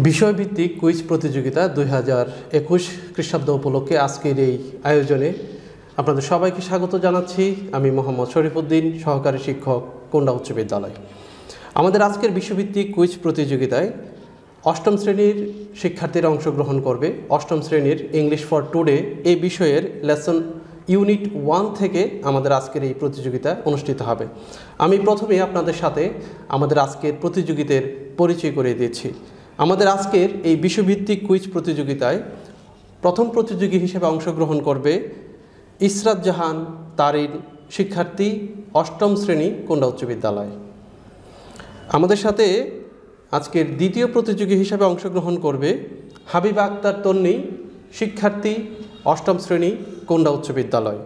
বিষয়ভিত্তিক কুইজ প্রতিযোগিতা 2021 খ্রিস্টাব্দ উপলক্ষে আজকের এই আয়োজনে আপনাদের সবাইকে স্বাগত জানাচ্ছি। আমি মোহাম্মদ শরীফউদ্দিন, সহকারী শিক্ষক, কোন্ডা উচ্চ বিদ্যালয়। আমাদের আজকের বিষয়ভিত্তিক কুইজ প্রতিযোগিতায় অষ্টম শ্রেণীর শিক্ষার্থীরা অংশগ্রহণ করবে। অষ্টম শ্রেণীর ইংলিশ ফর টুডে এই বিষয়ের লেসন ইউনিট 1 থেকে আমাদের আজকের এই প্রতিযোগিতা অনুষ্ঠিত হবে। আমি প্রথমে আপনাদের সাথে আমাদের আজকের প্রতিযোগিতার পরিচয় করিয়ে দিচ্ছি। আমাদের আজকের এই বিষয়ভিত্তিক কুইজ প্রতিযোগিতায় প্রথম প্রতিযোগী হিসেবে অংশগ্রহণ করবে ইসরাত জাহান তারিন, শিক্ষার্থী, অষ্টম শ্রেণী, কোন্ডা উচ্চ বিদ্যালয়। আমাদের সাথে আজকের দ্বিতীয় প্রতিযোগী হিসেবে অংশগ্রহণ করবে হাবিবা আক্তার তন্নি, শিক্ষার্থী, অষ্টম শ্রেণী, কোন্ডা উচ্চ বিদ্যালয়।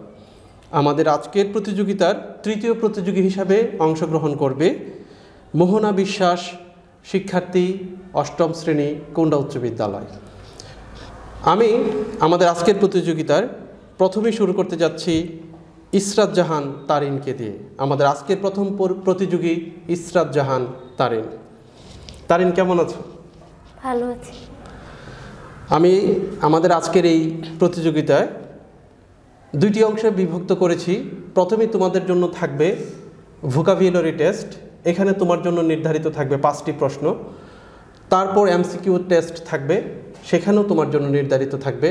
আমাদের আজকের প্রতিযোগিতার তৃতীয় প্রতিযোগী হিসাবে অংশগ্রহণ করবে মোহনা বিশ্বাস, শিক্ষার্থী, অষ্টম শ্রেণী, কোন্ডা উচ্চ বিদ্যালয়। আমি আমাদের আজকের প্রতিযোগিতার প্রথমেই শুরু করতে যাচ্ছি ইসরাত জাহান তারিনকে দিয়ে। আমাদের আজকের প্রথম প্রতিযোগী ইসরাত জাহান তারিন। তারিন, কেমন আছো? ভালো আছি। আমি আমাদের আজকের এই প্রতিযোগিতায় দুইটি অংশে বিভক্ত করেছি। প্রথমেই তোমাদের জন্য থাকবে ভোকাবুলারি টেস্ট। এখানে তোমার জন্য নির্ধারিত থাকবে 5টি প্রশ্ন। তারপর এমসিকিউ টেস্ট থাকবে, সেখানেও তোমার জন্য নির্ধারিত থাকবে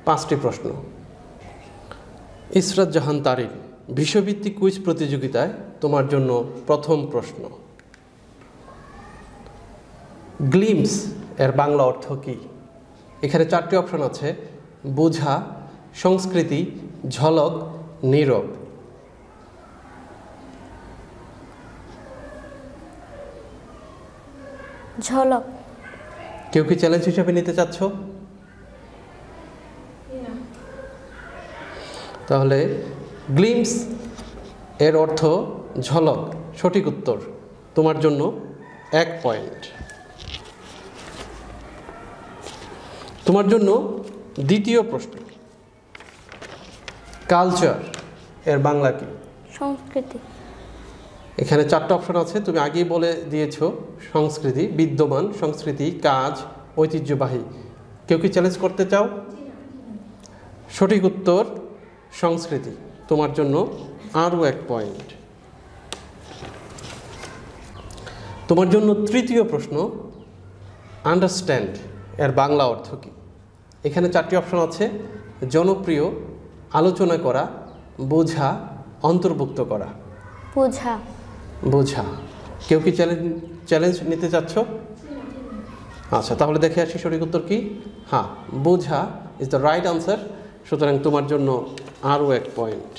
5টি প্রশ্ন। ইসরাত জাহান তারিন, বিষয়ভিত্তিক কুইজ প্রতিযোগিতায় তোমার জন্য প্রথম প্রশ্ন। গ্লিমস এর বাংলা অর্থ কী? এখানে 4টি অপশন আছে: বোঝা, সংস্কৃতি, ঝলক, নীরব। ঝলক। কেউ কি চ্যালেঞ্জ হিসেবে নিতে চাচ্ছ? তাহলে গ্লিমস এর অর্থ ঝলক, সঠিক উত্তর। তোমার জন্য 1 পয়েন্ট। তোমার জন্য দ্বিতীয় প্রশ্ন। কালচার এর বাংলা কি? সংস্কৃতি। এখানে 4টা অপশন আছে, তুমি আগেই বলে দিয়েছো। সংস্কৃতি, বিদ্যমান, সংস্কৃতি, কাজ, ঐতিহ্যবাহী। কেউ কি চ্যালেঞ্জ করতে চাও? সঠিক উত্তর সংস্কৃতি। তোমার জন্য আরও 1 পয়েন্ট। তোমার জন্য তৃতীয় প্রশ্ন। আন্ডারস্ট্যান্ড এর বাংলা অর্থ কী? এখানে 4টি অপশন আছে: জনপ্রিয়, আলোচনা করা, বোঝা, অন্তর্ভুক্ত করা। বোঝা। বোঝা। কেউ কি চ্যালেঞ্জ নিতে চাচ্ছ? আচ্ছা, তাহলে দেখে আসি সঠিক উত্তর কি। হ্যাঁ, বোঝা ইজ দ্য রাইট আনসার। সুতরাং তোমার জন্য আরও 1 পয়েন্ট।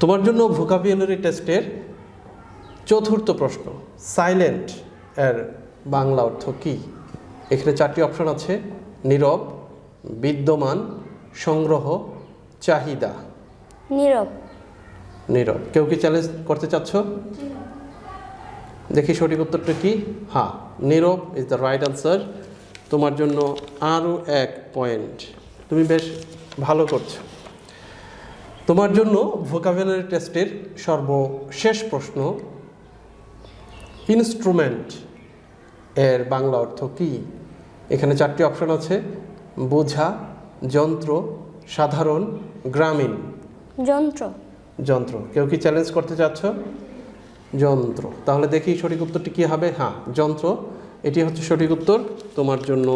তোমার জন্য ভোকাবুলারি টেস্টের চতুর্থ প্রশ্ন। সাইলেন্ট এর বাংলা অর্থ কী? এখানে 4টি অপশন আছে: নীরব, বিদ্যমান, সংগ্রহ, চাহিদা। নীরব। নীরব। কেউ কি চ্যালেঞ্জ করতে চাচ্ছ? দেখি সঠিক উত্তরটা কি। হ্যাঁ, নীরব ইজ দ্য রাইট আনসার। তোমার জন্য আরও 1 পয়েন্ট। তুমি বেশ ভালো করছো। তোমার জন্য ভোকাবুলারি টেস্টের সর্বশেষ প্রশ্ন। ইনস্ট্রুমেন্ট এর বাংলা অর্থ কী? এখানে 4টি অপশন আছে: বোঝা, যন্ত্র, সাধারণ, গ্রামীণ। যন্ত্র। যন্ত্র। কেউ কি চ্যালেঞ্জ করতে চাচ্ছ? যন্ত্র। তাহলে দেখি সঠিক উত্তরটি কী হবে। হ্যাঁ, যন্ত্র, এটি হচ্ছে সঠিক উত্তর। তোমার জন্য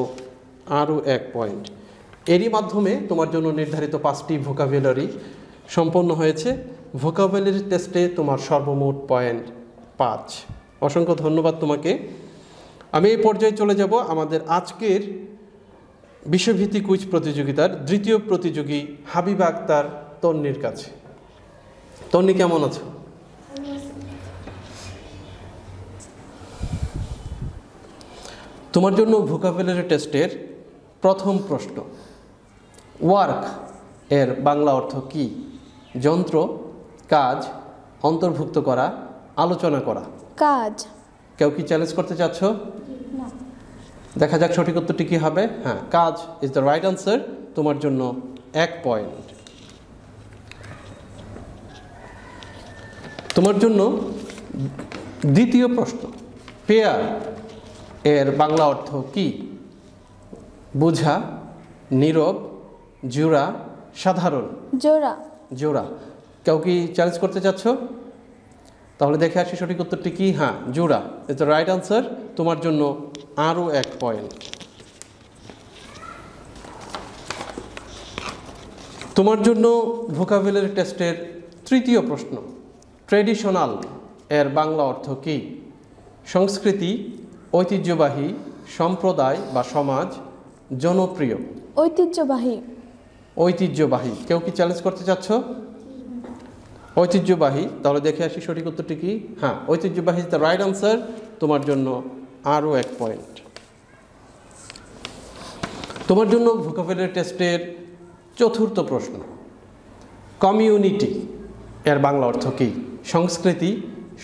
আরও 1 পয়েন্ট। এরই মাধ্যমে তোমার জন্য নির্ধারিত 5টি ভোকাবুলারি সম্পন্ন হয়েছে। ভোকাবুলারি টেস্টে তোমার সর্বমোট পয়েন্ট 5। অসংখ্য ধন্যবাদ তোমাকে। আমি এই পর্যায়ে চলে যাব আমাদের আজকের বিষয়ভিত্তিক কুইজ প্রতিযোগিতার দ্বিতীয় প্রতিযোগী হাবিবা আক্তার তন্নির কাছে। তন্নি, কেমন আছো? তোমার জন্য ভোকাবুলারি টেস্টের প্রথম প্রশ্ন। ওয়ার্ক এর বাংলা অর্থ কী? যন্ত্র, কাজ, অন্তর্ভুক্ত করা, আলোচনা করা। কাজ। কেউ কি চ্যালেঞ্জ করতে চাচ্ছ? না। দেখা যাক সঠিক উত্তরটি কী হবে। হ্যাঁ, কাজ ইজ দ্য রাইট আনসার। তোমার জন্য 1 পয়েন্ট। তোমার জন্য দ্বিতীয় প্রশ্ন। পেয়ার এর বাংলা অর্থ কি? বোঝা, নীরব, জোড়া, সাধারণ। জোড়া। জোড়া। কেউ কি চ্যালেঞ্জ করতে চাচ্ছ? তাহলে দেখে আসি সঠিক উত্তরটি কি। হ্যাঁ, জোড়া ইজ দ্য রাইট আনসার। তোমার জন্য আরও 1 পয়েন্ট। তোমার জন্য ভোকাবুলারি টেস্টের তৃতীয় প্রশ্ন। ট্রেডিশনাল এর বাংলা অর্থ কি? সংস্কৃতি, ঐতিহ্যবাহী, সম্প্রদায় বা সমাজ, জনপ্রিয়। ঐতিহ্যবাহী। ঐতিহ্যবাহী। কেউ কি চ্যালেঞ্জ করতে চাচ্ছ? ঐতিহ্যবাহী। তাহলে দেখে আসি সঠিক উত্তরটি কি। হ্যাঁ, ঐতিহ্যবাহী ইজ দ্য রাইট আনসার। তোমার জন্য আরও 1 পয়েন্ট। তোমার জন্য ভোকাবুলারি টেস্টের চতুর্থ প্রশ্ন। কমিউনিটি এর বাংলা অর্থ কি? সংস্কৃতি,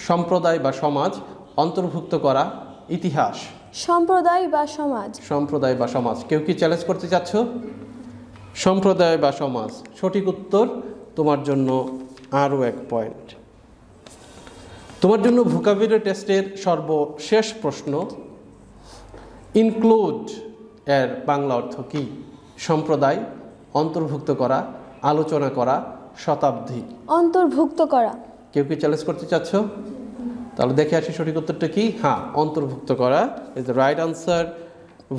সম্প্রদায় বা সমাজ, অন্তর্ভুক্ত করা, ইতিহাস। সম্প্রদায় বা সমাজ। সম্প্রদায় বা সমাজ। কেউ কি চ্যালেঞ্জ করতে চাচ্ছ? সম্প্রদায় বা সমাজ সঠিক উত্তর। তোমার জন্য আরও 1 পয়েন্ট। তোমার জন্য ভোকাবুলারি টেস্টের সর্বশেষ প্রশ্ন। ইনক্লুড এর বাংলা অর্থ কি? সম্প্রদায়, অন্তর্ভুক্ত করা, আলোচনা করা, শতাব্দী। অন্তর্ভুক্ত করা। কেউ কি চ্যালেঞ্জ করতে চাচ্ছ? তাহলে দেখে আসি সঠিক উত্তরটা কি। হ্যাঁ, অন্তর্ভুক্ত করা is the right answer.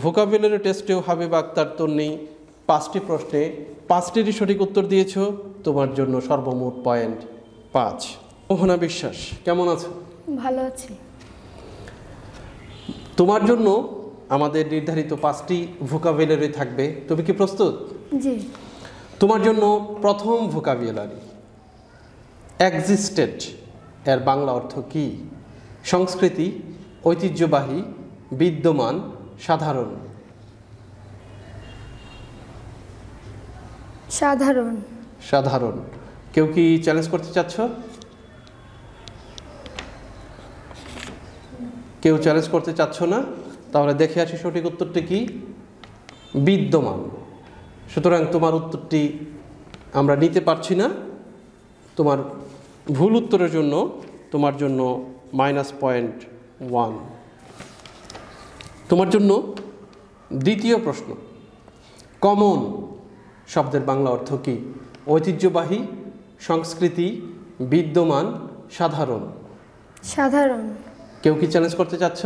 Vocabulary টেস্টেও হাবিবা আক্তার তন্নি 5টি প্রশ্নে 5টিরই সঠিক উত্তর দিয়েছ। তোমার জন্য সর্বমোট পয়েন্ট 5। মোহনা বিশ্বাস, কেমন আছো? ভালো আছি। তোমার জন্য আমাদের নির্ধারিত 5টি ভোকাবুলারি থাকবে। তুমি কি প্রস্তুত? জি। তোমার জন্য প্রথম ভোকাবুলারি। এক্সিস্টেড এর বাংলা অর্থ কি? সংস্কৃতি, ঐতিহ্যবাহী, বিদ্যমান, সাধারণ। সাধারণ। সাধারণ। কেউ কি চ্যালেঞ্জ করতে চাচ্ছ? কেউ চ্যালেঞ্জ করতে চাচ্ছ না? তাহলে দেখে আসি সঠিক উত্তরটি কি। বিদ্যমান। সুতরাং তোমার উত্তরটি আমরা নিতে পারছি না। তোমার ভুল উত্তরের জন্য তোমার জন্য -1। তোমার জন্য দ্বিতীয় প্রশ্ন। কমন শব্দের বাংলা অর্থ কি? ঐতিহ্যবাহী, সংস্কৃতি, বিদ্যমান, সাধারণ। সাধারণ। কেউ কি চ্যালেঞ্জ করতে চাচ্ছ?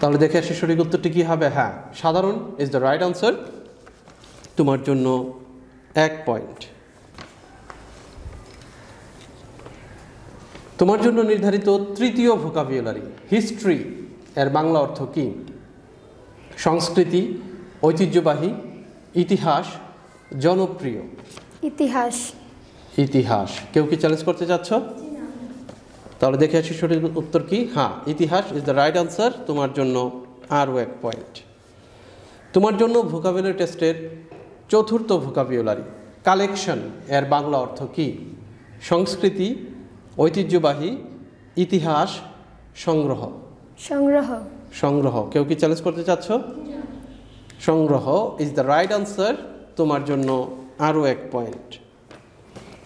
তাহলে দেখে আসি সঠিক উত্তরটি কি হবে। হ্যাঁ, সাধারণ ইজ দ্য রাইট আনসার। তোমার জন্য 1 পয়েন্ট। তোমার জন্য নির্ধারিত তৃতীয় ভোকাবুলারি। হিস্ট্রি এর বাংলা অর্থ কি? সংস্কৃতি, ঐতিহ্যবাহী, ইতিহাস, জনপ্রিয়। ইতিহাস। ইতিহাস। কেউ কি চ্যালেঞ্জ করতে চাচ্ছ? তাহলে দেখে আসি সঠিক উত্তর কি। হ্যাঁ, ইতিহাস ইজ দ্য রাইট আনসার। তোমার জন্য আরও 1 পয়েন্ট। তোমার জন্য ভোকাবুলারি টেস্টের চতুর্থ ভোকাবুলারি। কালেকশন এর বাংলা অর্থ কি? সংস্কৃতি, ঐতিহ্যবাহী, ইতিহাস, সংগ্রহ। সংগ্রহ। সংগ্রহ। কেউ কি চ্যালেঞ্জ করতে চাচ্ছ? সংগ্রহ ইজ দ্য রাইট আনসার। তোমার জন্য আরও 1 পয়েন্ট।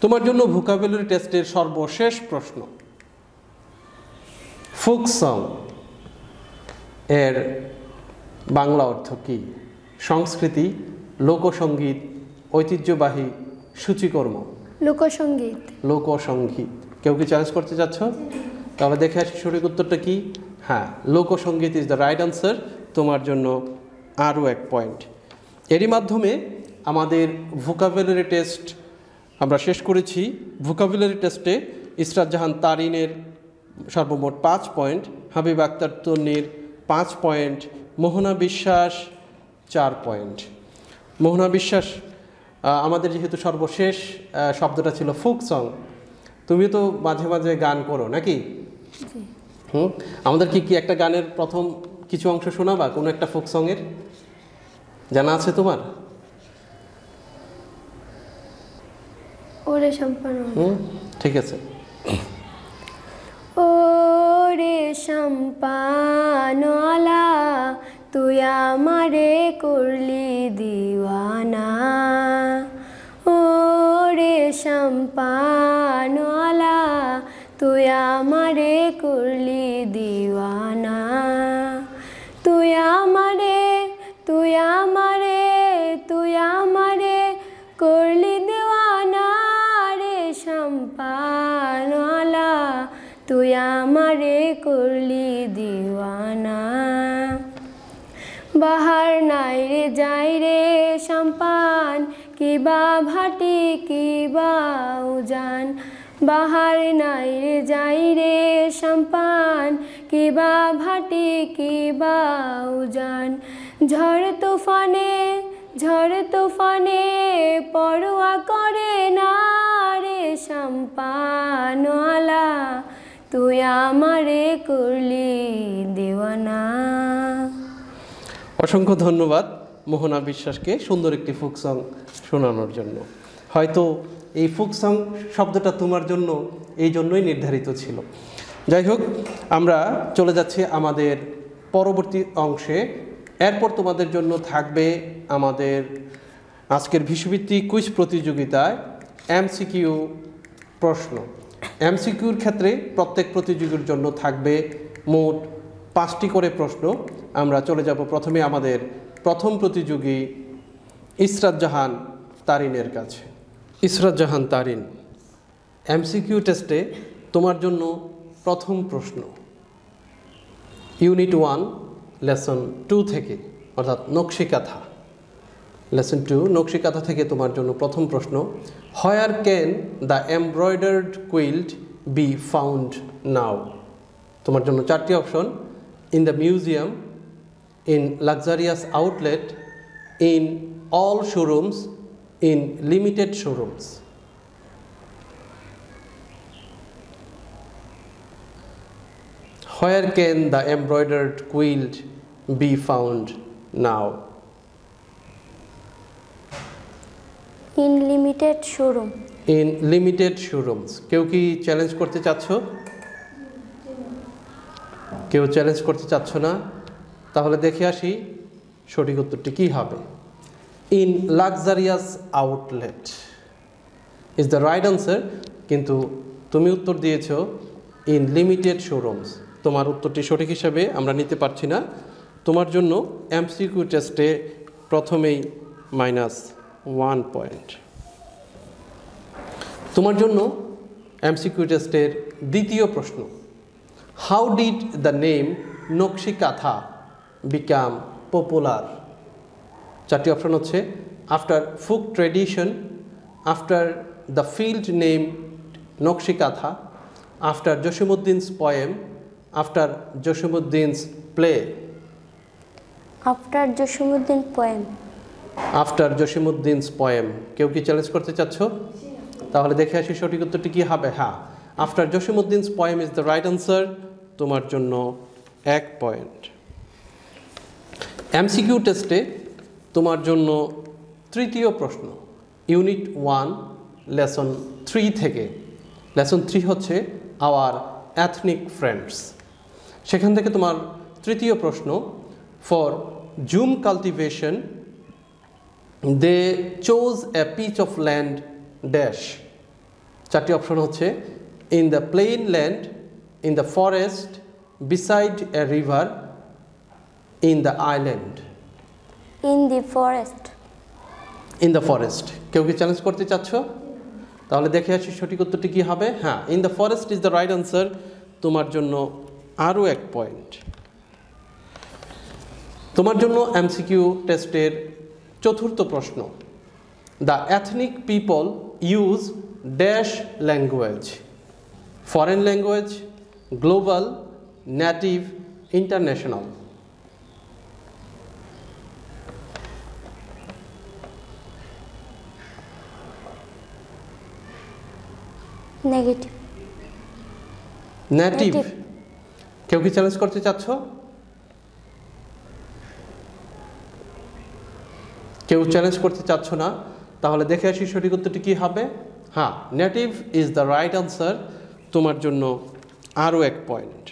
তোমার জন্য ভোকাবুলারি টেস্টের সর্বশেষ প্রশ্ন। ফোক সং এর বাংলা অর্থ কি? সংস্কৃতি, লোকসঙ্গীত, ঐতিহ্যবাহী, সূচিকর্ম। লোকসঙ্গীত। লোকসঙ্গীত। কেউ কি চ্যালেঞ্জ করতে চাচ্ছ? তাহলে দেখে আসি সঠিক উত্তরটা কি। হ্যাঁ, লোকসঙ্গীত ইজ দ্য রাইট আনসার। তোমার জন্য আরও 1 পয়েন্ট। এরই মাধ্যমে আমাদের ভোকাবুলারি টেস্ট আমরা শেষ করেছি। ভোকাবুলারি টেস্টে ইসরাত জাহান তারিনের সর্বমোট 5 পয়েন্ট, হাবিব আক্তার তন্নির 5 পয়েন্ট, মোহনা বিশ্বাস 4 পয়েন্ট। মোহনা বিশ্বাস, আমাদের যেহেতু সর্বশেষ শব্দটা ছিল ফোক সং, তুমি তো মাঝে মাঝে গান করো নাকি? আমাদের কি একটা গানের প্রথম কিছু অংশ শোনাবা, কোনো একটা ফোক সঙের জানা আছে তোমার? ওরে সম্পান। ঠিক আছে। ওরে সম্পানওয়ালা, তুই আমারে করলি দিওয়ানা। ওরে সম্পানওয়ালা, তুই আমারে করলি দিওয়ানা। বাহার নাই রে যাই রে সম্পান কিবা ভাটি কিবা উজান বাহার নাই রে যাই রে সম্পান কিবা ভাটি কিবা উজান ঝড় তুফানে পরোয়া করে না রে সম্পানওয়ালা তুই আমারে করলি দিওয়ানা। অসংখ্য ধন্যবাদ মোহনা বিশ্বাসকে সুন্দর একটি ফোক সং শোনানোর জন্য। হয়তো এই ফোক সং শব্দটা তোমার জন্য এই জন্যই নির্ধারিত ছিল। যাই হোক, আমরা চলে যাচ্ছি আমাদের পরবর্তী অংশে। এরপর তোমাদের জন্য থাকবে আমাদের আজকের বিষয়ভিত্তিক কুইজ প্রতিযোগিতায় এমসিকিউ প্রশ্ন। এমসিকিউর ক্ষেত্রে প্রত্যেক প্রতিযোগীর জন্য থাকবে মোট 5টি করে প্রশ্ন। আমরা চলে যাব প্রথমে আমাদের প্রথম প্রতিযোগী ইসরাত জাহান তারিনের কাছে। ইসরাত জাহান তারিন, এমসিকিউ টেস্টে তোমার জন্য প্রথম প্রশ্ন ইউনিট 1 লেসন 2 থেকে, অর্থাৎ নকশিকাথা। লেসন 2 নকশিকাথা থেকে তোমার জন্য প্রথম প্রশ্ন, where can the embroidered quilt be found now? তোমার জন্য 4টি option, in the museum, in luxurious outlet, in all showrooms, in limited showrooms. Where can the embroidered quilt be found now? In limited showroom. In limited showrooms. কেউ কি challenge করতে চাচ্ছ? কেউ challenge করতে চাচ্ছ না? তাহলে দেখে আসি সঠিক উত্তরটি কী হবে। In luxurious outlet is the right answer, কিন্তু তুমি উত্তর দিয়েছ ইন লিমিটেড শোরুমস। তোমার উত্তরটি সঠিক হিসাবে আমরা নিতে পারছি না। তোমার জন্য এমসিকিউ টেস্টে প্রথমেই -1 পয়েন্ট। তোমার জন্য এমসিকিউ টেস্টের দ্বিতীয় প্রশ্ন, how did the name Nakshikantha become popular? 4টি অপশন হচ্ছে, after folk tradition, after the field name Nakshikantha, after Jasimuddin's poem, after Jasimuddin's play. After Jasimuddin poem. After Jasimuddin's poem. কেউ কি চ্যালেঞ্জ করতে চাচ্ছ? তাহলে দেখে আসি সঠিক উত্তরটি কী হবে। হ্যাঁ, after Jasimuddin's poem is the right answer. তোমার জন্য 1 পয়েন্ট। এমসিকিউ টেস্টে তোমার জন্য তৃতীয় প্রশ্ন ইউনিট 1 লেসন 3 থেকে। লেসন 3 হচ্ছে আওয়ার এথনিক ফ্রেন্ডস। সেখান থেকে তোমার তৃতীয় প্রশ্ন, for jhum cultivation they choose a piece of land dash. 4টি অপশন হচ্ছে, in the plain land, in the forest, beside a river, in the island. In the forest. In the forest. কেউ কি challenge করতে চাচ্ছ? তাহলে দেখে আসি সঠিক উত্তরটি কী হবে। হ্যাঁ, in the forest is the right answer. তোমার জন্য আরও 1 পয়েন্ট। তোমার জন্য এমসিকিউ টেস্টের চতুর্থ প্রশ্ন, the ethnic people use dash language? Foreign language, global, native, international. Negative. Native. কেউ কি চ্যালেঞ্জ করতে চাচ্ছ? কেউ চ্যালেঞ্জ করতে চাচ্ছ না? তাহলে দেখে আসি সঠিক উত্তরটি কী হবে। হ্যাঁ, native is the right answer. তোমার জন্য আরও 1 পয়েন্ট।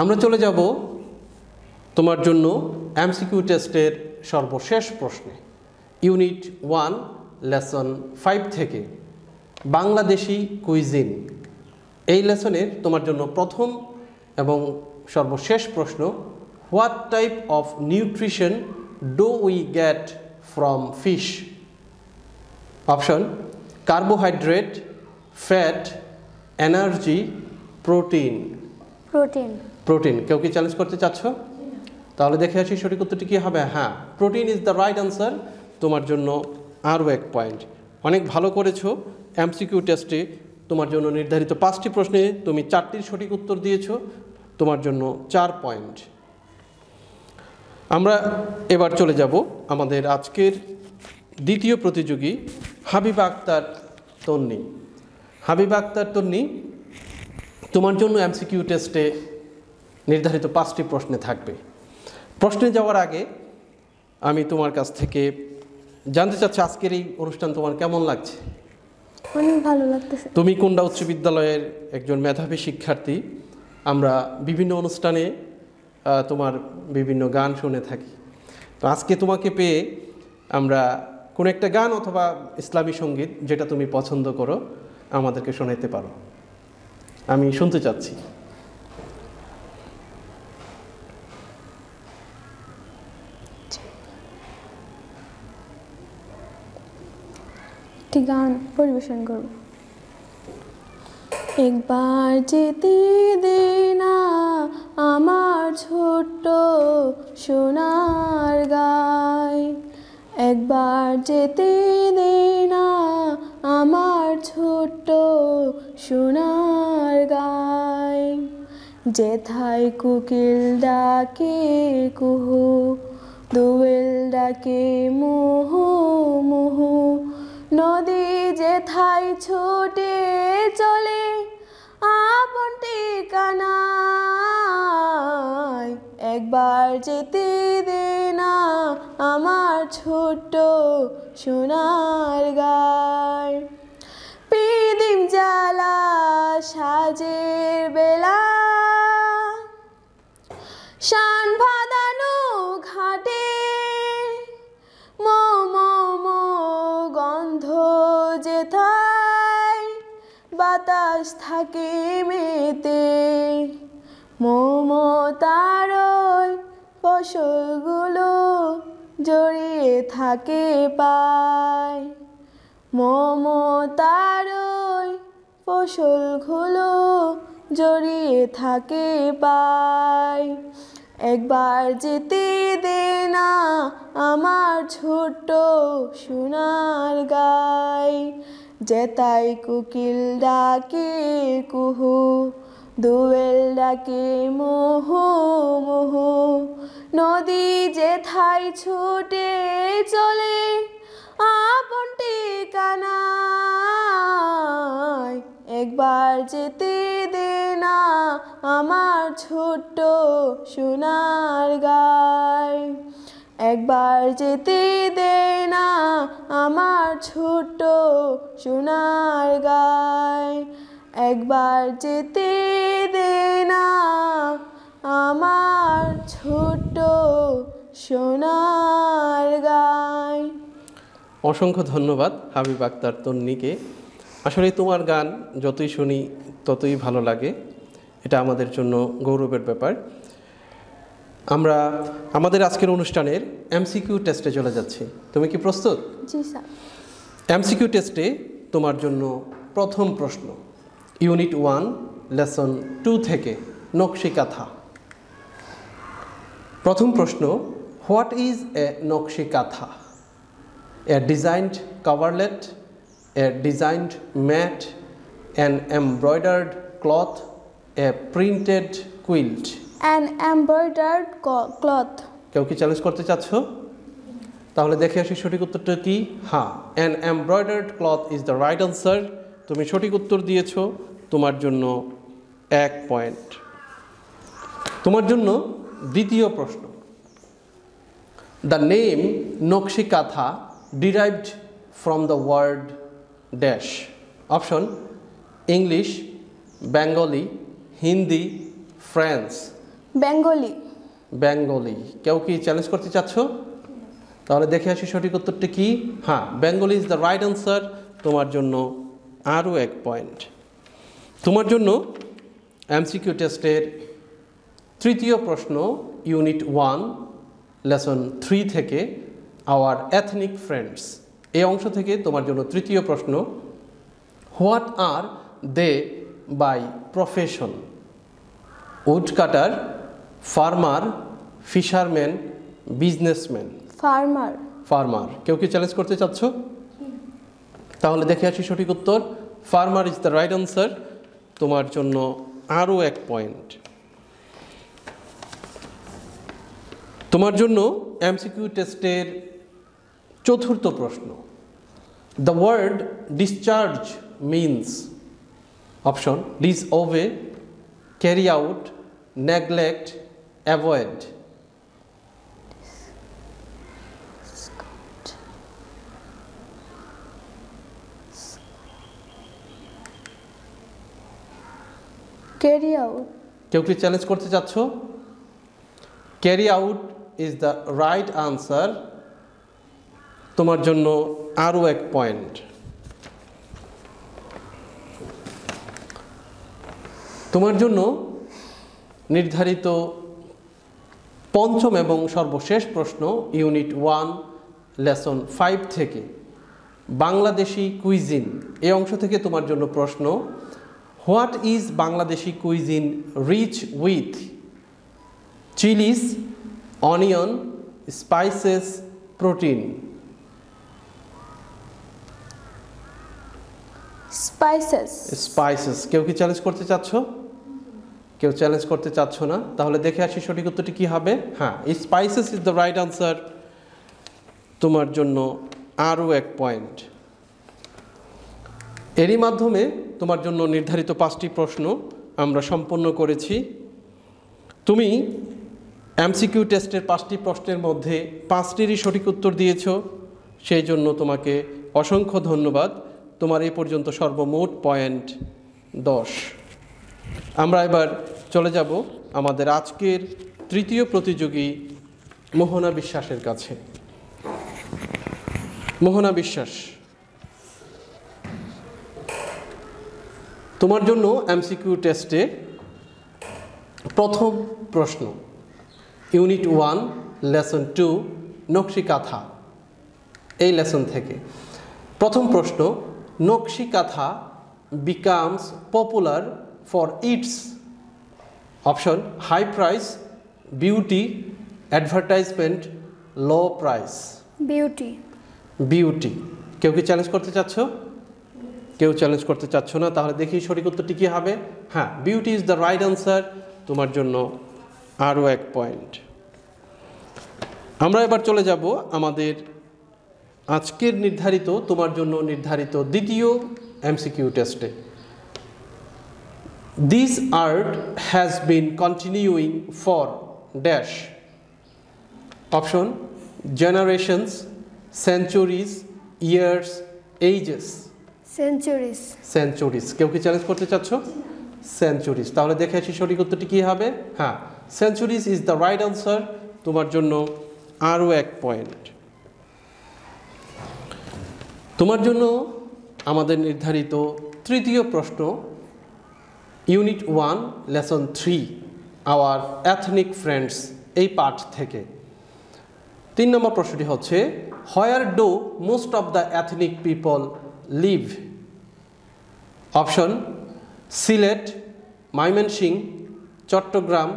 আমরা চলে যাব তোমার জন্য এমসিকিউ টেস্টের সর্বশেষ প্রশ্নে ইউনিট 1 লেসন 5 থেকে, বাংলাদেশি কুইজিন। এই লেসনের তোমার জন্য প্রথম এবং সর্বশেষ প্রশ্ন, what type of nutrition do we get from fish? Option, carbohydrate, fat, energy, protein. Protein. Protein. কেউ কি চ্যালেঞ্জ করতে চাচ্ছ? তাহলে দেখে আসি সঠিক উত্তরটি কী হবে। হ্যাঁ, protein is the right answer, তোমার জন্য আরও 1 পয়েন্ট। অনেক ভালো করেছো। এমসিকিউ টেস্টে তোমার জন্য নির্ধারিত 5টি প্রশ্নে তুমি 4টির সঠিক উত্তর দিয়েছো, তোমার জন্য 4 পয়েন্ট। আমরা এবার চলে যাব আমাদের আজকের দ্বিতীয় প্রতিযোগী হাবিবা আক্তার তন্নি। হাবিবা আক্তার তন্নি, তোমার জন্য এমসিকিউ টেস্টে নির্ধারিত 5টি প্রশ্নে থাকবে। প্রশ্নে যাওয়ার আগে আমি তোমার কাছ থেকে জানতে চাচ্ছি আজকের এই অনুষ্ঠান তোমার কেমন লাগছে? অনেক ভালো লাগতেছে। তুমি কুন্ডা উচ্চ বিদ্যালয়ের একজন মেধাবী শিক্ষার্থী। আমরা বিভিন্ন অনুষ্ঠানে তোমার বিভিন্ন গান শুনে থাকি। তো আজকে তোমাকে পেয়ে আমরা কোনো একটা গান অথবা ইসলামী সঙ্গীত যেটা তুমি পছন্দ করো আমাদেরকে শোনাতে পারো, আমি শুনতে চাচ্ছি। একটি গান পরিবেশন করব। একবার যেতে দে না আমার ছোট্ট সোনার গায়, একবার যেতে দে না আমার ছোট্ট সোনার গায়। যেথায় কোকিল ডাকে কুহু, দোয়েল ডাকে মোহো মোহো, নদী যেথায় ছুটে চলে আপন ঠিকানায়। একবার যেতে দে না আমার ছোট্ট সোনার গায়। পিদিম জ্বালা সাজের বেলা, শান ভাদানো ঘাটে, মো মো মো গন্ধ যেথায় বাতাস থাকে মেতে, মমতারই ফসলগুলো জড়িয়ে থাকে পায়, মমতারই ফসলগুলো জড়িয়ে থাকে পায়। একবার যেতে দে না আমার ছোট্ট সোনার গায়। যেতাই কোকিল ডাকে কুহু, দোয়েল ডাকে মোহো মোহো, নদী যেথায় ছুটে চলে আপন ঠিকানায়। একবার যেতে দে না আমার ছোট্ট সোনার গায়। একবার যেতে দে না আমার ছোট্ট সোনার গায়। একবার যেতে দে না আমার ছোট্ট সোনার গায়। অসংখ্য ধন্যবাদ হাবিবা আক্তার তন্নিকে। আসলে তোমার গান যতই শুনি ততই ভালো লাগে, এটা আমাদের জন্য গৌরবের ব্যাপার। আমরা আমাদের আজকের অনুষ্ঠানের এমসিকিউ টেস্টে চলে যাচ্ছি। তুমি কি প্রস্তুত? জি স্যার। এমসিকিউ টেস্টে তোমার জন্য প্রথম প্রশ্ন, ইউনিট 1 লেসন 2 থেকে নকশি কাঁথা। প্রথম প্রশ্ন, what is a Nakshi Kantha? A designed coverlet, a designed mat, an embroidered cloth, a printed quilt. An embroidered cloth. কেউ কি চ্যালেঞ্জ করতে চাচ্ছ? তাহলে দেখে আসি সঠিক উত্তরটা কি। হ্যাঁ, an embroidered cloth is the right answer. তুমি সঠিক উত্তর দিয়েছো, তোমার জন্য 1 পয়েন্ট। তোমার জন্য দ্বিতীয় প্রশ্ন, the name Nakshi Kantha derived from the word dash. Option English, Bengali, Hindi, French. Bengali. Bengali. কেউ কি চ্যালেঞ্জ করতে চাচ্ছ? তাহলে দেখে আসি সঠিক উত্তরটা কি। হ্যাঁ, Bengali is the right answer. তোমার জন্য আরও 1 পয়েন্ট। তোমার জন্য এমসিকিউ টেস্টের তৃতীয় প্রশ্ন, ইউনিট 1 লেসন 3 থেকে আওয়ার এথনিক ফ্রেন্ডস। এই অংশ থেকে তোমার জন্য তৃতীয় প্রশ্ন, what are they by profession? Wood cutter, farmer, fisherman, businessman, farmer, farmer. কেউ কি চ্যালেঞ্জ করতে চাচ্ছ? তাহলে দেখে আসি সঠিক উত্তর। Farmer is the right answer. তোমার জন্য আরও 1 পয়েন্ট। তোমার জন্য এমসিকিউ টেস্টের চতুর্থ প্রশ্ন। The word discharge means option disobey, carry out, neglect, avoid. Carry out, কেউ কি চ্যালেঞ্জ করতে চাচ্ছ? Carry out is the right answer. তোমার জন্য আরও 1 পয়েন্ট। তোমার জন্য নির্ধারিত পঞ্চম এবং সর্বশেষ প্রশ্ন ইউনিট 1 লেসন 5 থেকে বাংলাদেশি কুইজিন এই অংশ থেকে তোমার জন্য প্রশ্ন। What is Bangladeshi cuisine rich with? Chillies, onion, spices, protein. Spices, spices. কেউ কি চ্যালেঞ্জ করতে চাচ্ছ? কেউ চ্যালেঞ্জ করতে চাচ্ছ না। তাহলে দেখে আসি সঠিক উত্তরটি কী হবে। হ্যাঁ, spices is the right answer. তোমার জন্য আরও 1 পয়েন্ট। এরই মাধ্যমে তোমার জন্য নির্ধারিত 5টি প্রশ্ন আমরা সম্পন্ন করেছি। তুমি এমসিকিউ টেস্টের 5টি প্রশ্নের মধ্যে 5টিরই সঠিক উত্তর দিয়েছ, সেই জন্য তোমাকে অসংখ্য ধন্যবাদ। তোমার এই পর্যন্ত সর্বমোট পয়েন্ট 10। আমরা এবার চলে যাব আমাদের আজকের তৃতীয় প্রতিযোগী মোহনা বিশ্বাসের কাছে। মোহনা বিশ্বাস, তোমার জন্য এমসিকিউ টেস্টে প্রথম প্রশ্ন ইউনিট 1 লেসন 2 নকশি কাঁথা এই লেসন থেকে। প্রথম প্রশ্ন, Nakshi Kantha becomes popular for its option high price, beauty, advertisement, low price. Beauty, beauty. কেউ কি চ্যালেঞ্জ করতে চাচ্ছ? কেউ চ্যালেঞ্জ করতে চাচ্ছ না। তাহলে দেখি সঠিক উত্তরটি কী হবে। হ্যাঁ, beauty is the right answer. তোমার জন্য আরও 1 পয়েন্ট। আমরা এবার চলে যাব আমাদের আজকের নির্ধারিত তোমার জন্য নির্ধারিত দ্বিতীয় এমসিকিউ টেস্টে। This art has been continuing for dash option generations, centuries, years, ages. Centuries, centuries. কেউ কি চ্যালেঞ্জ করতে চাচ্ছ? সেঞ্চুরিজ। তাহলে দেখে আসি সঠিক উত্তরটি কী হবে। হ্যাঁ, centuries is the right answer. তোমার জন্য আরও 1 পয়েন্ট। তোমার জন্য আমাদের নির্ধারিত তৃতীয় প্রশ্ন unit 1 lesson 3 our ethnic friends এই পাঠ থেকে। 3 নম্বর প্রশ্নটি হচ্ছে, where do most of the ethnic people live? Option Sylhet, Mymensingh, Chattogram,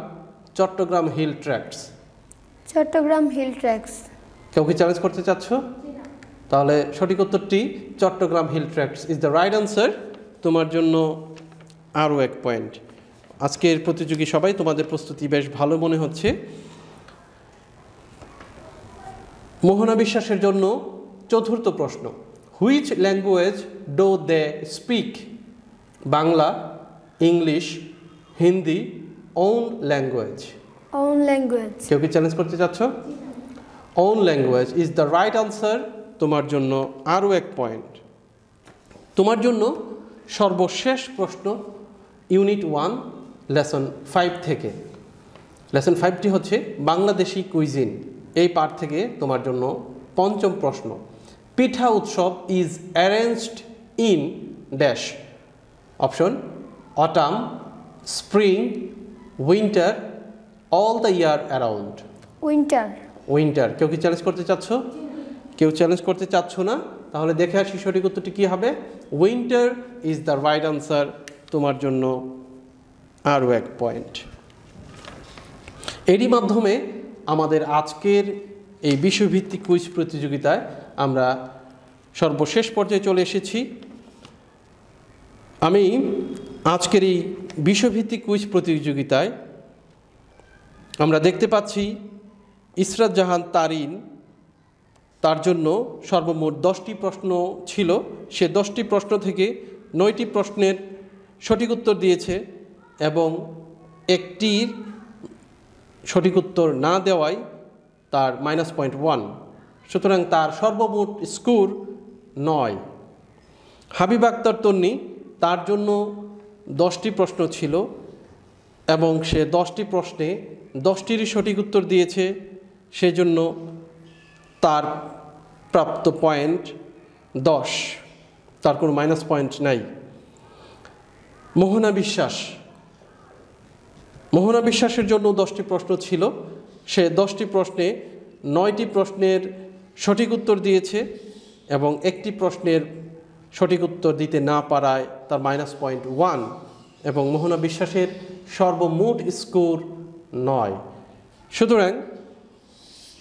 Chattogram hill tracts. Chattogram hill tracts. কেউ কি চ্যালেঞ্জ করতে চাচ্ছ? তাহলে সঠিক উত্তরটি Chattogram hill tracts is the right answer. তোমার জন্য আরও 1 পয়েন্ট। আজকের প্রতিযোগী সবাই তোমাদের প্রস্তুতি বেশ ভালো মনে হচ্ছে। মোহনা বিশ্বাসের জন্য চতুর্থ প্রশ্ন, which language do they speak? Bangla, English, Hindi, own language. Own language. কেউ কি চ্যালেঞ্জ করতে চাচ্ছ? Own language is the right answer. তোমার জন্য আরও 1 পয়েন্ট। তোমার জন্য সর্বশেষ প্রশ্ন ইউনিট 1 লেসন 5 থেকে। লেসন 5টি হচ্ছে বাংলাদেশি কুইজিন এই পাঠ থেকে তোমার জন্য পঞ্চম প্রশ্ন, পিঠা উৎসব is arranged in dash. Option autumn, spring, winter, all the year around. Winter. Winter. কেউ কি চ্যালেঞ্জ করতে চাচ্ছ? কেউ চ্যালেঞ্জ করতে চাচ্ছ না। তাহলে দেখে আসি সঠিক উত্তরটি কী হবে। Winter is the right answer. তোমার জন্য আরও 1 পয়েন্ট। এরই মাধ্যমে আমাদের আজকের এই বিষয়ভিত্তিক কুইজ প্রতিযোগিতায় আমরা সর্বশেষ পর্যায়ে চলে এসেছি। আমি আজকের এই বিষয়ভিত্তিক কুইজ প্রতিযোগিতায় আমরা দেখতে পাচ্ছি ইসরাত জাহান তারিন, তার জন্য সর্বমোট 10টি প্রশ্ন ছিল। সে 10টি প্রশ্ন থেকে 9টি প্রশ্নের সঠিক উত্তর দিয়েছে এবং একটির সঠিক উত্তর না দেওয়ায় তার -.1, সুতরাং তার সর্বমোট স্কোর 9। হাবিব আক্তার তন্নি, তার জন্য 10টি প্রশ্ন ছিল এবং সে 10টি প্রশ্নে 10টিরই সঠিক উত্তর দিয়েছে, সেজন্য তার প্রাপ্ত পয়েন্ট 10, তার কোনো -পয়েন্ট নাই। মোহনা বিশ্বাসের জন্য 10টি প্রশ্ন ছিল, সে 10টি প্রশ্নে 9টি প্রশ্নের সঠিক উত্তর দিয়েছে এবং একটি প্রশ্নের সঠিক উত্তর দিতে না পারায় তার -.1 এবং মোহনা বিশ্বাসের সর্বমোট স্কোর 9। সুতরাং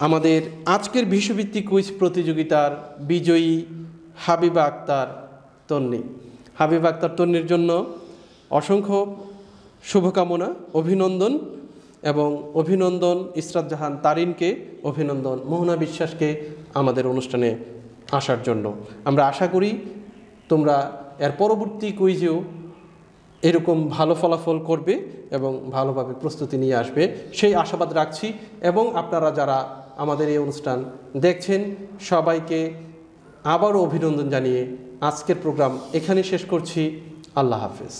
আমাদের আজকের বিষয়ভিত্তিক কুইজ প্রতিযোগিতার বিজয়ী হাবিবা আক্তার তন্নি। হাবিবা আক্তার তন্নির জন্য অসংখ্য শুভকামনা, অভিনন্দন, এবং অভিনন্দন ইসরাত জাহান তারিনকে, অভিনন্দন মোহনা বিশ্বাসকে আমাদের অনুষ্ঠানে আসার জন্য। আমরা আশা করি তোমরা এর পরবর্তী কুইজেও এরকম ভালো ফলাফল করবে এবং ভালোভাবে প্রস্তুতি নিয়ে আসবে, সেই আশাবাদ রাখছি। এবং আপনারা যারা আমাদের এই অনুষ্ঠান দেখছেন সবাইকে আবারও অভিনন্দন জানিয়ে আজকের প্রোগ্রাম এখানে শেষ করছি। আল্লাহ হাফেজ।